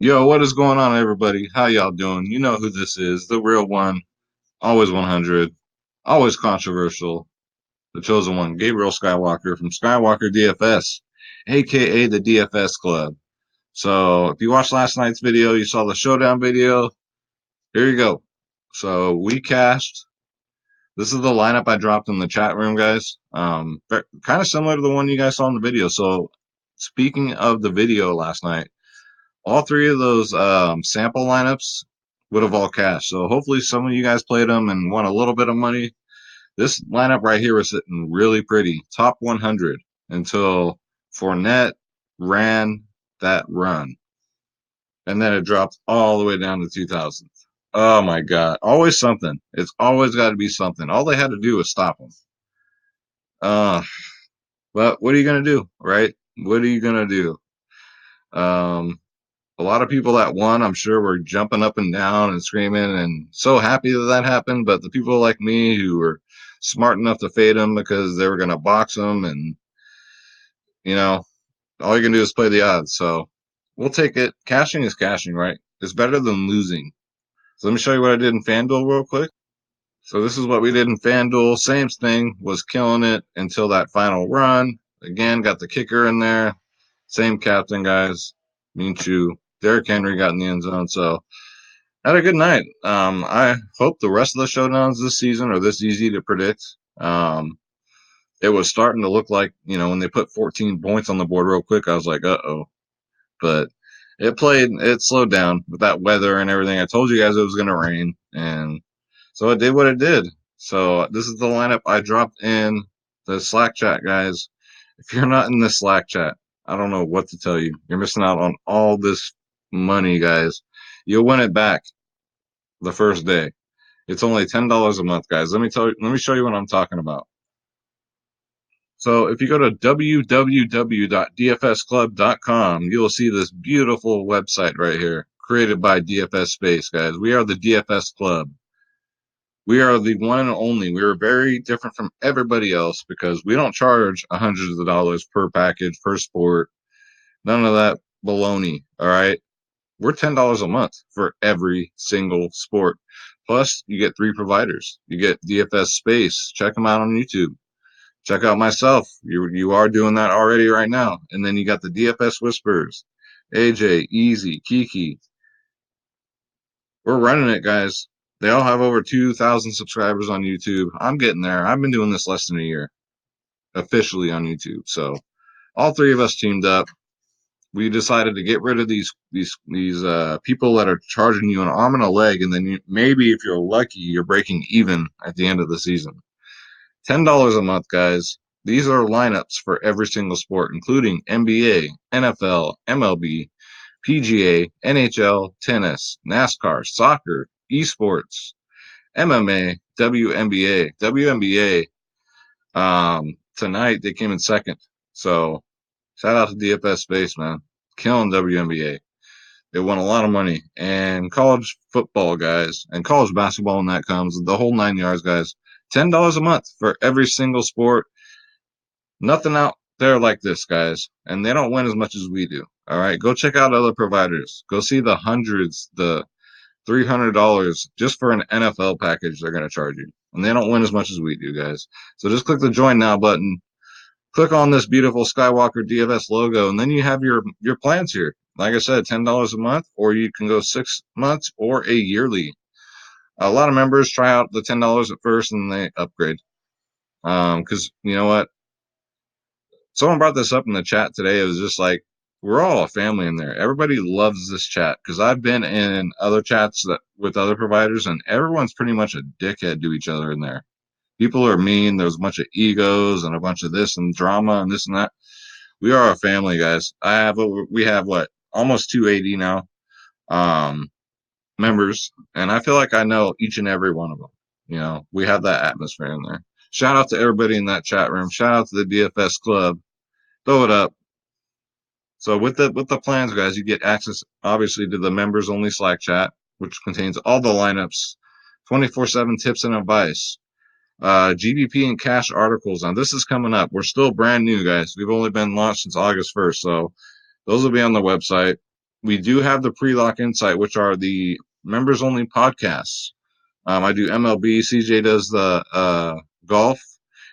Yo, what is going on, everybody? How y'all doing? You know who this is, the real one, always 100, always controversial, the chosen one, Gabriel Skywalker from Skywalker DFS, aka the DFS Club. So, if you watched last night's video, you saw the showdown video. Here you go. So, we cashed. This is the lineup I dropped in the chat room, guys. Kind of similar to the one you guys saw in the video. So, speaking of the video last night, all three of those sample lineups would have all cashed. So hopefully some of you guys played them and won a little bit of money. This lineup right here was sitting really pretty, top 100 until Fournette ran that run, and then it dropped all the way down to 2000. Oh my God! Always something. It's always got to be something. All they had to do was stop him. Uh, but what are you gonna do, right? What are you gonna do? Um, a lot of people that won, I'm sure, were jumping up and down and screaming and so happy that that happened. But the people like me who were smart enough to fade them because they were going to box them, and you know, all you can do is play the odds. So we'll take it. Cashing is cashing, right? It's better than losing. So let me show you what I did in FanDuel real quick. So this is what we did in FanDuel. Same thing, was killing it until that final run. Again, got the kicker in there. Same captain, guys. Minshew. Derrick Henry got in the end zone. So had a good night. I hope the rest of the showdowns this season are this easy to predict. It was starting to look like, when they put 14 points on the board real quick, I was like, uh-oh. But it slowed down with that weather and everything. I told you guys it was going to rain, and so it did what it did. So this is the lineup I dropped in the Slack chat, guys. If you're not in the Slack chat, I don't know what to tell you. You're missing out on all this money, guys. You'll win it back the first day. It's only $10 a month, guys. Let me show you what I'm talking about. So if you go to www.dfsclub.com, you'll see this beautiful website right here, created by DFS Space, guys. We are the DFS Club. We are the one and only. We are very different from everybody else because we don't charge hundreds of dollars per package, per sport. None of that baloney. All right. We're $10 a month for every single sport. Plus, you get three providers. You get DFS Space. Check them out on YouTube. Check out myself. You are doing that already right now. And then you got the DFS Whispers, AJ, Easy, Kiki. We're running it, guys. They all have over 2,000 subscribers on YouTube. I'm getting there. I've been doing this less than a year officially on YouTube. So all three of us teamed up. We decided to get rid of these people that are charging you an arm and a leg, and then maybe if you're lucky, you're breaking even at the end of the season. $10 a month, guys. These are lineups for every single sport, including NBA, NFL, MLB, PGA, NHL, tennis, NASCAR, soccer, esports, MMA, WNBA. WNBA, tonight they came in second. So shout out to DFS Space, man. Killing WNBA. They won a lot of money. And college football, guys, and college basketball, and that comes the whole 9 yards, guys. $10 a month for every single sport. Nothing out there like this, guys. And they don't win as much as we do. All right. Go check out other providers. Go see the hundreds, the $300 just for an NFL package they're going to charge you. And they don't win as much as we do, guys. So just click the join now button. Click on this beautiful Skywalker DFS logo, and then you have your plans here. Like I said, $10 a month, or you can go 6 months or a yearly. A lot of members try out the $10 at first and they upgrade. Because you know what? Someone brought this up in the chat today. It was just like, we're all a family in there. Everybody loves this chat because I've been in other chats that with other providers, and everyone's pretty much a dickhead to each other in there. People are mean. There's a bunch of egos and a bunch of this and drama and this and that. We are a family, guys. We have what, almost 280 now, um, members, and I feel like I know each and every one of them. We have that atmosphere in there. Shout out to everybody in that chat room. Shout out to the DFS Club. Throw it up. So with the plans, guys, you get access obviously to the members only Slack chat, which contains all the lineups, 24/7 tips and advice, GBP and cash articles. Now this is coming up. We're still brand new, guys. We've only been launched since August 1st, so those will be on the website. we do have the pre-lock insight, which are the members only podcasts. I do MLB. CJ does the golf.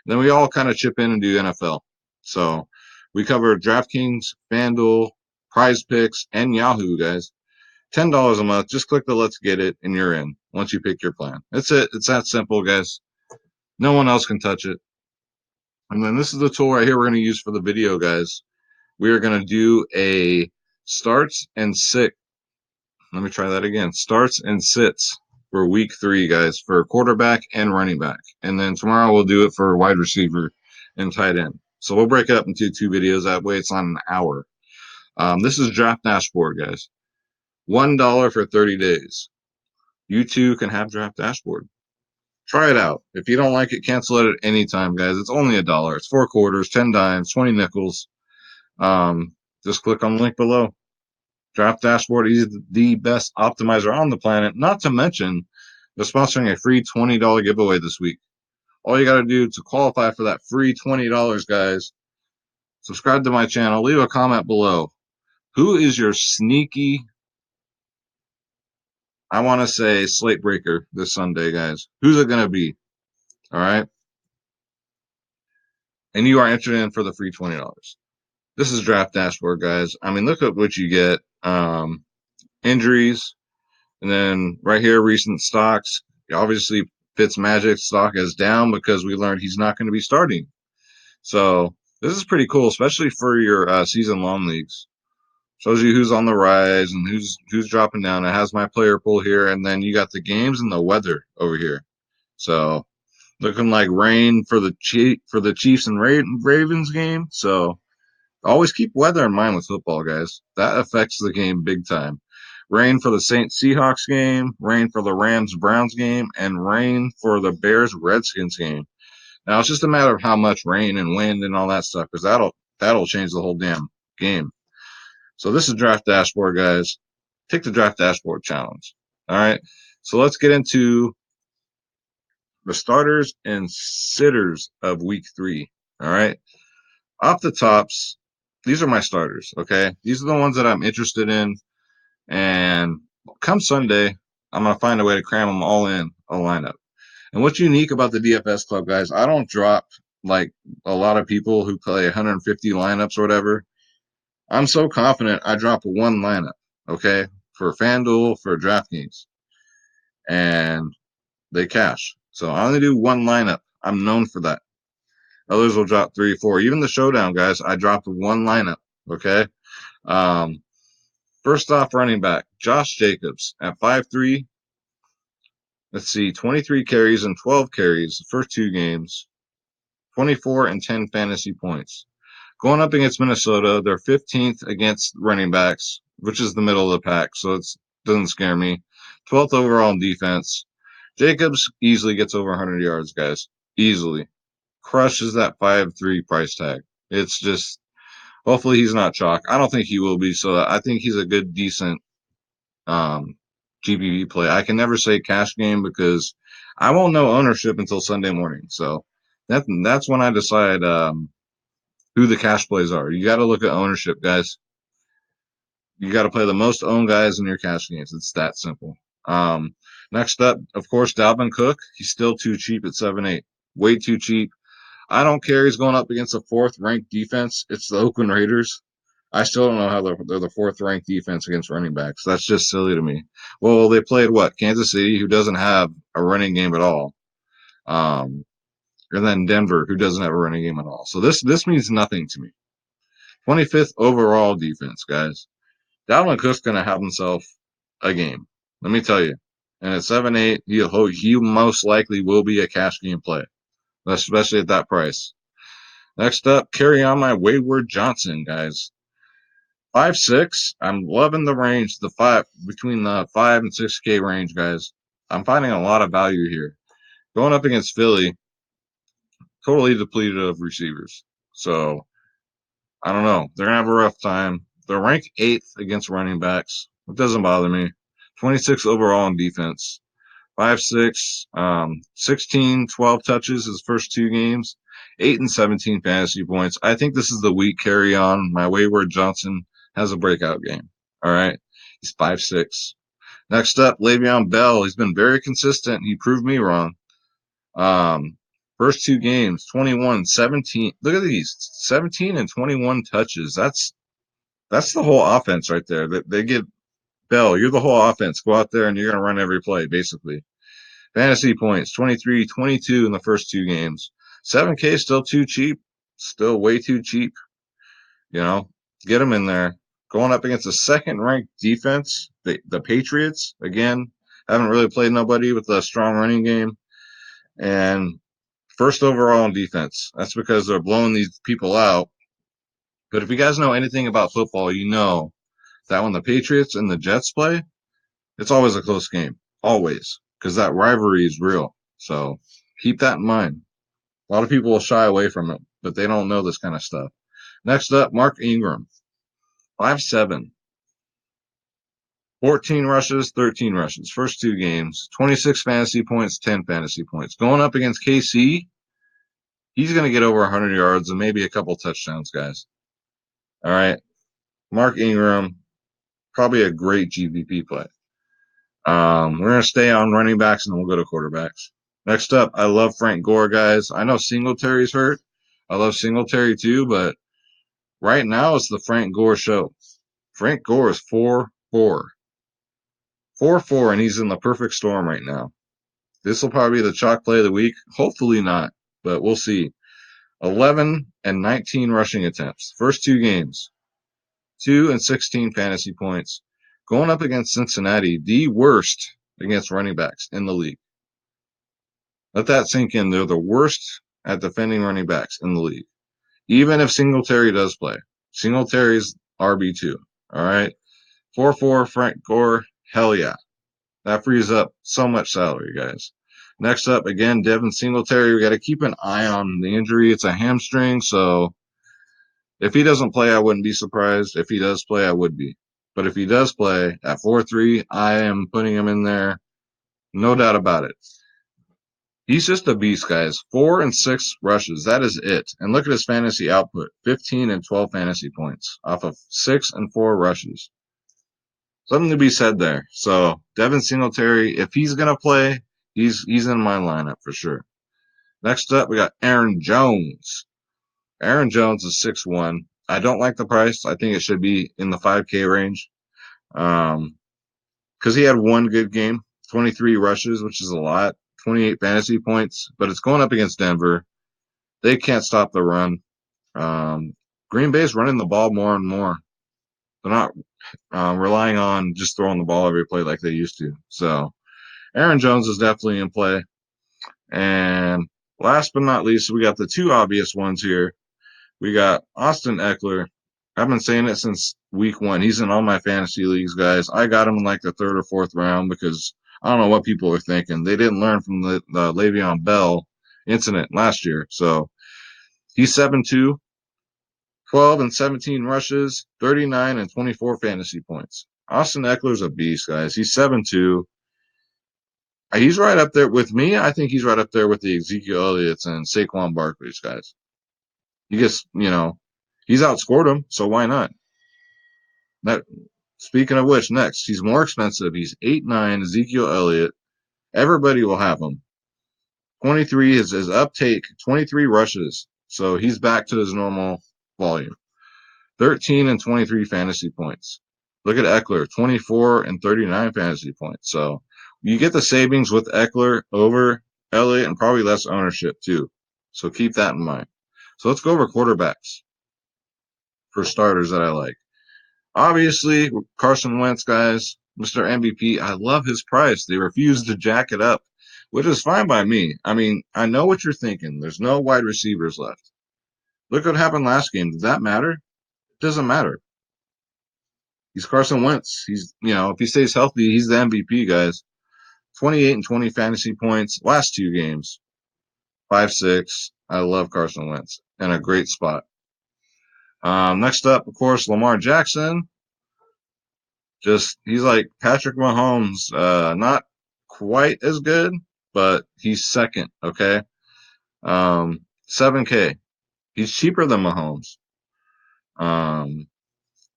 Then we all kind of chip in and do NFL. So we cover DraftKings, FanDuel, Prize Picks, and Yahoo, guys. $10 a month. Just click the Let's Get It, and you're in. Once you pick your plan, that's it. It's that simple, guys. No one else can touch it. And then this is the tool right here we're going to use for the video, guys. We are going to do a starts and sit. Let me try that again. Starts and sits for week 3, guys, for quarterback and running back. And then tomorrow we'll do it for wide receiver and tight end. So we'll break it up into 2 videos. That way it's on an hour. This is Draft Dashboard, guys. $1 for 30 days. You too can have Draft Dashboard. Try it out. If you don't like it, cancel it at any time, guys. It's only $1. It's 4 quarters, 10 dimes, 20 nickels. Just click on the link below. Draft Dashboard is the best optimizer on the planet. Not to mention, they're sponsoring a free $20 giveaway this week. All you got to do to qualify for that free $20, guys, subscribe to my channel, leave a comment below. Who is your sneaky, I want to say, slate breaker this Sunday, guys? Who's it going to be? All right. And you are entered in for the free $20. This is Draft Dashboard, guys. I mean, look at what you get. Injuries, and then right here, recent stocks. Obviously, Fitzmagic stock is down because we learned he's not going to be starting. So this is pretty cool, especially for your season-long leagues. Shows you who's on the rise and who's dropping down. It has my player pool here, and then you got the games and the weather over here. So looking like rain for the Chiefs and Ravens game. So always keep weather in mind with football, guys. That affects the game big time. Rain for the Saints Seahawks game, rain for the Rams Browns game, and rain for the Bears Redskins game. Now it's just a matter of how much rain and wind and all that stuff, because that'll change the whole damn game. So this is Draft Dashboard, guys. Take the Draft Dashboard challenge. All right. So let's get into the starters and sitters of week 3. All right. Off the tops, these are my starters. Okay. These are the ones that I'm interested in. And come Sunday, I'm going to find a way to cram them all in a lineup. And what's unique about the DFS club, guys, I don't drop like a lot of people who play 150 lineups or whatever. I'm so confident I drop one lineup, okay, for FanDuel, for DraftKings, and they cash. So I only do one lineup. I'm known for that. Others will drop 3, 4. Even the showdown, guys, I dropped one lineup, okay? First off, running back, Josh Jacobs at 5'3". Let's see, 23 carries and 12 carries the first 2 games, 24 and 10 fantasy points. Going up against Minnesota, they're 15th against running backs, which is the middle of the pack, so it doesn't scare me. 12th overall in defense. Jacobs easily gets over 100 yards, guys. Easily. Crushes that 5'3" price tag. It's just, hopefully he's not chalk. I don't think he will be, so I think he's a good, decent GPP play. I can never say cash game because I won't know ownership until Sunday morning. So that's when I decide who the cash plays are. You got to look at ownership, guys. You got to play the most owned guys in your cash games. It's that simple. Next up, of course, Dalvin Cook. He's still too cheap at 7-8. Way too cheap. I don't care. He's going up against a 4th-ranked defense. It's the Oakland Raiders. I still don't know how they're the 4th-ranked defense against running backs. That's just silly to me. Well, they played what? Kansas City, who doesn't have a running game at all. And then Denver, who doesn't have a running game at all. So this means nothing to me. 25th overall defense, guys. Dalvin Cook's going to have himself a game. Let me tell you. And at 7-8, he most likely will be a cash game play, especially at that price. Next up, carry on my Wayward Johnson, guys. 5'6". I'm loving the range, between the 5 and 6K range, guys. I'm finding a lot of value here. Going up against Philly, totally depleted of receivers. So I don't know. They're gonna have a rough time. They're ranked 8th against running backs. It doesn't bother me. 26 overall in defense. 5'6", 16, 12 touches his first 2 games, 8 and 17 fantasy points. I think this is the week carry on. My Wayward Johnson has a breakout game. All right. He's 5'6". Next up, Le'Veon Bell. He's been very consistent. He proved me wrong. First two games, 21, 17. Look at these, 17 and 21 touches. That's the whole offense right there. They get Bell, you're the whole offense. Go out there and you're going to run every play, basically. Fantasy points, 23, 22 in the first two games. 7K still too cheap. Still way too cheap. You know, get him in there. Going up against a second-ranked defense, the Patriots, again, haven't really played nobody with a strong running game. And first overall in defense. That's because they're blowing these people out. But if you guys know anything about football, you know that when the Patriots and the Jets play, it's always a close game. Always. Because that rivalry is real. So keep that in mind. A lot of people will shy away from it, but they don't know this kind of stuff. Next up, Mark Ingram. 5'7". 14 rushes, 13 rushes. First two games. 26 fantasy points, 10 fantasy points. Going up against KC, he's going to get over 100 yards and maybe a couple touchdowns, guys. All right. Mark Ingram, probably a great GPP play. We're going to stay on running backs and then we'll go to quarterbacks. Next up, I love Frank Gore, guys. I know Singletary's hurt. I love Singletary too, but right now it's the Frank Gore show. Frank Gore is 4-4. 4-4, and he's in the perfect storm right now. This will probably be the chalk play of the week. Hopefully not, but we'll see. 11 and 19 rushing attempts. First two games. 2 and 16 fantasy points. Going up against Cincinnati, the worst against running backs in the league. Let that sink in. They're the worst at defending running backs in the league. Even if Singletary does play. Singletary's RB2. All right. 4-4 Frank Gore. Hell yeah. That frees up so much salary, guys. Next up, again, Devin Singletary. We got to keep an eye on the injury. It's a hamstring, so if he doesn't play, I wouldn't be surprised. If he does play, I would be. But if he does play at 4-3, I am putting him in there. No doubt about it. He's just a beast, guys. 4 and 6 rushes. That is it. And look at his fantasy output. 15 and 12 fantasy points off of 6 and 4 rushes. Something to be said there. So Devin Singletary, if he's gonna play, he's in my lineup for sure. Next up, we got Aaron Jones. Aaron Jones is 6'1". I don't like the price. I think it should be in the 5K range. Because he had one good game, 23 rushes, which is a lot, 28 fantasy points, but it's going up against Denver. They can't stop the run. Green Bay's running the ball more and more. They're not relying on just throwing the ball every play like they used to. So Aaron Jones is definitely in play. And last but not least, we got the two obvious ones here. We got Austin Eckler. I've been saying it since week one. He's in all my fantasy leagues, guys. I got him in like the third or fourth round because I don't know what people are thinking. They didn't learn from the Le'Veon Bell incident last year. So he's 7'2", 12 and 17 rushes, 39 and 24 fantasy points. Austin Eckler's a beast, guys. He's 7'2". He's right up there with me. I think he's right up there with the Ezekiel Elliott's and Saquon Barkley's, guys. He just, he's outscored him, so why not? That, speaking of which, next, he's more expensive. He's 8'9", Ezekiel Elliott. Everybody will have him. 23 is his uptake, 23 rushes. So he's back to his normal volume. 13 and 23 fantasy points. Look at Eckler, 24 and 39 fantasy points. So you get the savings with Eckler over Elliott and probably less ownership too. So keep that in mind. So let's go over quarterbacks for starters that I like. Obviously, Carson Wentz, guys, Mr. MVP. I love his price. They refuse to jack it up, which is fine by me. I mean, I know what you're thinking. There's no wide receivers left. Look what happened last game. Does that matter? It doesn't matter. He's Carson Wentz. He's, if he stays healthy, he's the MVP, guys. 28 and 20 fantasy points. Last two games. 5-6. I love Carson Wentz. And a great spot. Next up, of course, Lamar Jackson. He's like Patrick Mahomes. Not quite as good, but he's second, okay? 7K. He's cheaper than Mahomes.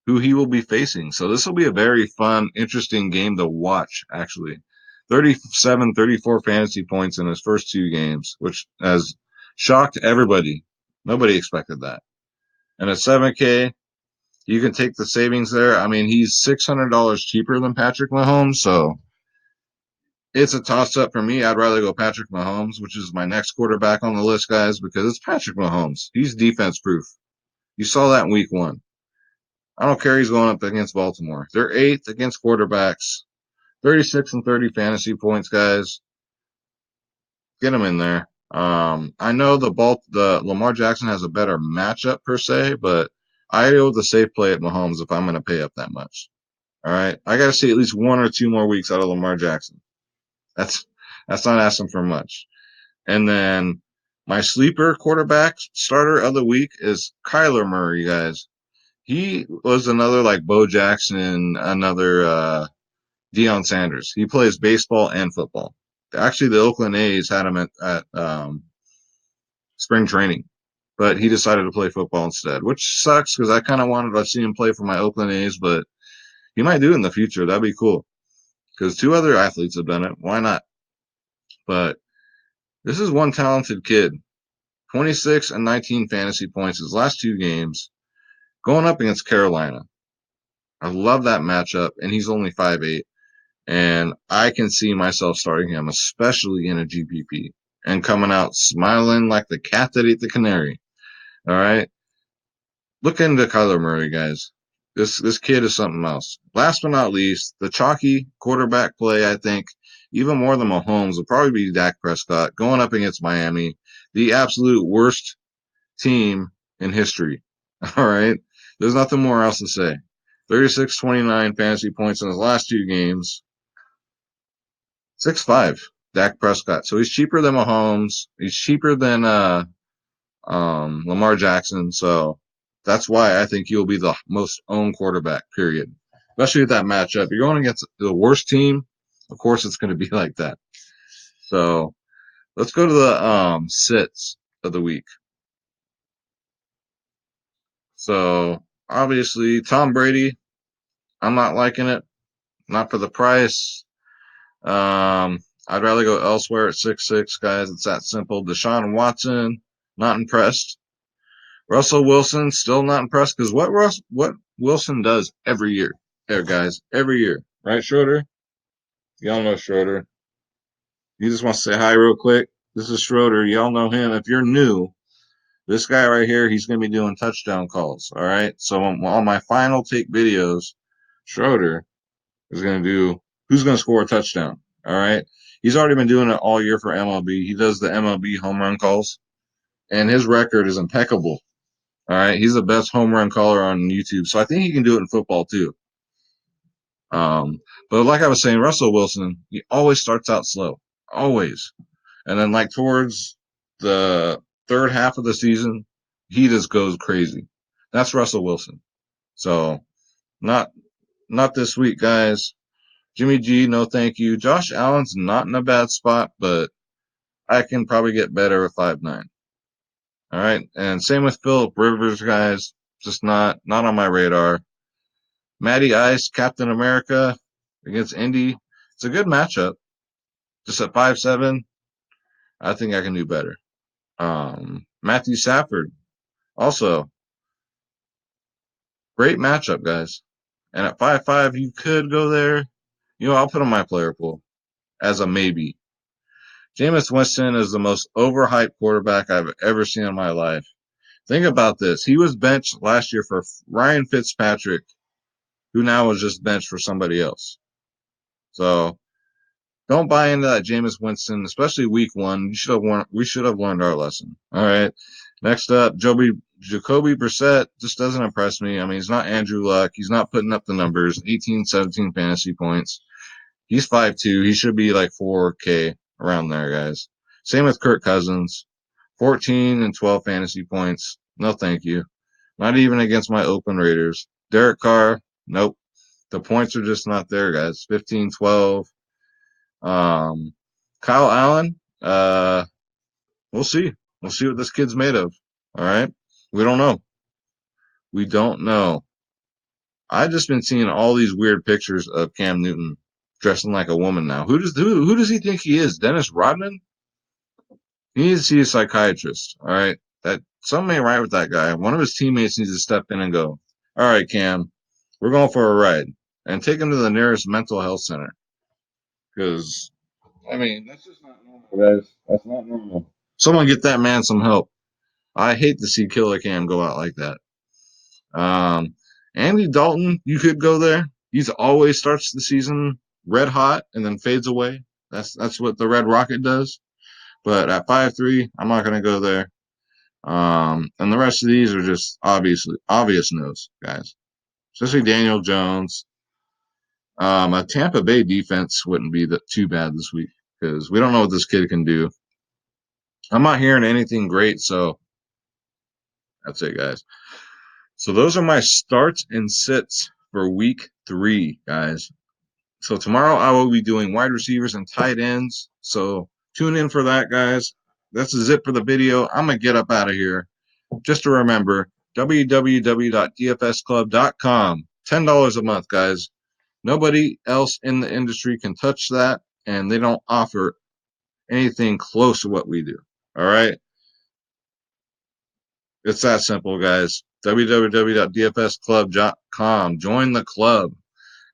who he will be facing. So this will be a very fun, interesting game to watch, actually. 37, 34 fantasy points in his first 2 games, which has shocked everybody. Nobody expected that. And at 7K, you can take the savings there. I mean, he's $600 cheaper than Patrick Mahomes, so it's a toss up for me. I'd rather go Patrick Mahomes, which is my next quarterback on the list, guys, because it's Patrick Mahomes. He's defense proof. You saw that in week 1. I don't care. He's going up against Baltimore. They're 8th against quarterbacks. 36 and 30 fantasy points, guys. Get him in there. I know the Lamar Jackson has a better matchup per se, but I go with the safe play at Mahomes if I'm going to pay up that much. All right, I got to see at least 1 or 2 more weeks out of Lamar Jackson. That's that's not asking for much. And then my sleeper quarterback starter of the week is Kyler Murray, guys. He was another like Bo Jackson, another Deion Sanders. He plays baseball and football. Actually, the Oakland A's had him at spring training, but he decided to play football instead, which sucks because I kind of wanted to see him play for my Oakland A's, but he might do it in the future. That'd be cool because 2 other athletes have done it. Why not? But this is one talented kid. 26 and 19 fantasy points his last 2 games, going up against Carolina. I love that matchup, and he's only 5'8". And I can see myself starting him, especially in a GPP, and coming out smiling like the cat that ate the canary. All right. Look into Kyler Murray, guys. This kid is something else. Last but not least, the chalky quarterback play, I think, even more than Mahomes, will probably be Dak Prescott going up against Miami, the absolute worst team in history. All right. There's nothing more else to say. 36-29 fantasy points in his last 2 games. 6'5", Dak Prescott. So he's cheaper than Mahomes. He's cheaper than Lamar Jackson. So that's why I think he'll be the most owned quarterback, period. Especially with that matchup. You're going against the worst team. Of course, it's going to be like that. So let's go to the sits of the week. So obviously, Tom Brady, I'm not liking it. Not for the price. I'd rather go elsewhere at 6'6", guys. It's that simple. Deshaun Watson, not impressed. Russell Wilson, still not impressed because what Wilson does every year, there, guys, every year, right, Schroeder? Y'all know Schroeder. You just want to say hi real quick. This is Schroeder. Y'all know him. If you're new, this guy right here, he's going to be doing touchdown calls. All right. So on my final take videos, Schroeder is going to do who's going to score a touchdown. All right. He's already been doing it all year for MLB. He does the MLB home run calls, and his record is impeccable. All right. He's the best home run caller on YouTube. So I think he can do it in football too. But like I was saying, Russell Wilson, he always starts out slow. Always. And then like towards the third half of the season, he just goes crazy. That's Russell Wilson. So not not this week, guys. Jimmy G, no thank you. Josh Allen's not in a bad spot, but I can probably get better at 5'9". All right. And same with Philip Rivers, guys. Just not on my radar. Matty Ice, Captain America against Indy. It's a good matchup. Just at 5'7", I think I can do better. Matthew Stafford, also great matchup, guys. And at 5'5", you could go there. You know, I'll put on my player pool as a maybe. Jameis Winston is the most overhyped quarterback I've ever seen in my life. Think about this. He was benched last year for Ryan Fitzpatrick, who now was just benched for somebody else. So don't buy into that Jameis Winston, especially week 1. We should have learned our lesson. All right. Next up, Jacoby Brissett just doesn't impress me. I mean, he's not Andrew Luck. He's not putting up the numbers. 18, 17 fantasy points. He's 5'2". He should be like 4K around there, guys. Same with Kirk Cousins. 14 and 12 fantasy points. No, thank you. Not even against my Oakland Raiders. Derek Carr, nope. The points are just not there, guys. 15, 12. Kyle Allen, we'll see. We'll see what this kid's made of. All right. We don't know. We don't know. I've just been seeing all these weird pictures of Cam Newton dressing like a woman now. Who does he think he is? Dennis Rodman? He needs to see a psychiatrist. All right, that something ain't right with that guy. One of his teammates needs to step in and go, "All right, Cam, we're going for a ride," and take him to the nearest mental health center. Because I mean, that's just not normal, guys. That's not normal. Someone get that man some help. I hate to see Killer Cam go out like that. Um, Andy Dalton, you could go there. He's always starts the season red hot and then fades away. That's what the Red Rocket does. But at 5'3", I'm not gonna go there. And the rest of these are just obvious no's, guys. Especially Daniel Jones. A Tampa Bay defense wouldn't be too bad this week because we don't know what this kid can do. I'm not hearing anything great, so that's it, guys. So those are my starts and sits for week 3, guys. So tomorrow I will be doing wide receivers and tight ends. So tune in for that, guys. That's a zip for the video. I'm going to get up out of here. Just to remember, www.dfsclub.com. $10 a month, guys. Nobody else in the industry can touch that, and they don't offer anything close to what we do. All right? It's that simple, guys. www.dfsclub.com. Join the club.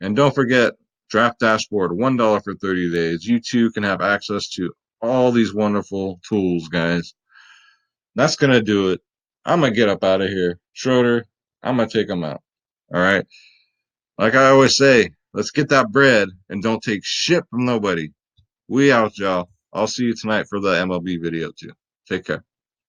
And don't forget, Draft Dashboard, $1 for 30 days. You too can have access to all these wonderful tools, guys. That's going to do it. I'm going to get up out of here. Schroeder, I'm going to take them out. All right. Like I always say, let's get that bread and don't take shit from nobody. We out, y'all. I'll see you tonight for the MLB video, too. Take care.